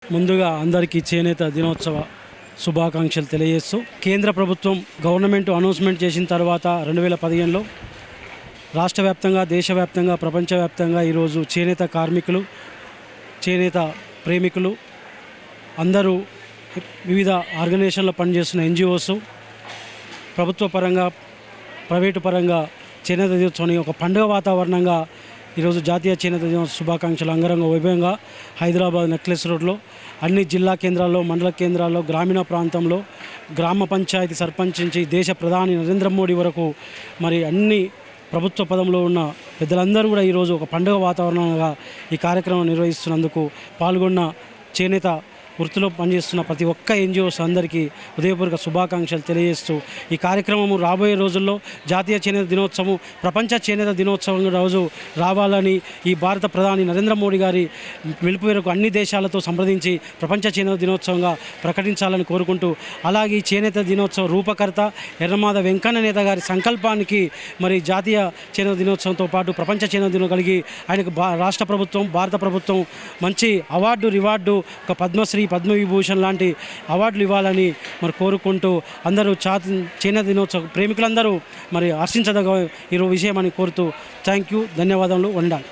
ముందుగా అందరికీ చేనేత దినోత్సవ శుభాకాంక్షలు తెలియజేస్తూ కేంద్ర ప్రభుత్వం గవర్నమెంట్ అనౌన్స్మెంట్ చేసిన తర్వాత 2015లో రాష్ట్ర వ్యాప్తంగా దేశవ్యాప్తంగా ప్రపంచవ్యాప్తంగా ఈరోజు చేనేత కార్మికులు చేనేత ప్రేమికులు అందరూ వివిధ ఆర్గనైజేషన్లో పనిచేస్తున్న ఎన్జిఓస్ ప్రభుత్వ పరంగా ప్రైవేటు పరంగా చేనేత దినోత్సవాన్ని ఒక పండుగ వాతావరణంగా ఈరోజు జాతీయ చేనేత దినోత్సవ శుభాకాంక్షలు అంగరంగ వైభవంగా హైదరాబాద్ నెక్లెస్ రోడ్లో అన్ని జిల్లా కేంద్రాల్లో మండల కేంద్రాల్లో గ్రామీణ ప్రాంతంలో గ్రామ పంచాయతీ సర్పంచ్ నుంచి దేశ ప్రధాని నరేంద్ర మోడీ వరకు మరి అన్ని ప్రభుత్వ పదంలో ఉన్న పెద్దలందరూ కూడా ఈరోజు ఒక పండుగ వాతావరణంగా ఈ కార్యక్రమం నిర్వహిస్తున్నందుకు పాల్గొన్న చేనేత వృత్తిలో పనిచేస్తున్న ప్రతి ఒక్క ఎన్జిఓస్ అందరికీ హృదయపూర్వక శుభాకాంక్షలు తెలియజేస్తూ ఈ కార్యక్రమం రాబోయే రోజుల్లో జాతీయ చేనేత దినోత్సవం ప్రపంచ చేనేత దినోత్సవం రోజు రావాలని ఈ భారత ప్రధాని నరేంద్ర మోడీ గారి పిలుపు మేరకు అన్ని దేశాలతో సంప్రదించి ప్రపంచ చేనేత దినోత్సవంగా ప్రకటించాలని కోరుకుంటూ అలాగే ఈ చేనేత దినోత్సవ రూపకర్త ఎర్రమాద వెంకన్న నేత గారి సంకల్పానికి మరి జాతీయ చేనేత దినోత్సవంతో పాటు ప్రపంచ చేనేత దినం కలిగి ఆయనకు రాష్ట్ర ప్రభుత్వం భారత ప్రభుత్వం మంచి రివార్డు ఒక పద్మశ్రీ పద్మవిభూషణ్ లాంటి అవార్డులు ఇవ్వాలని మరి కోరుకుంటూ అందరూ చేనేత దినోత్సవ ప్రేమికులందరూ మరి హర్షించదగ ఈ విషయం అని కోరుతూ థ్యాంక్ యూ ధన్యవాదాలు ఉండాలి.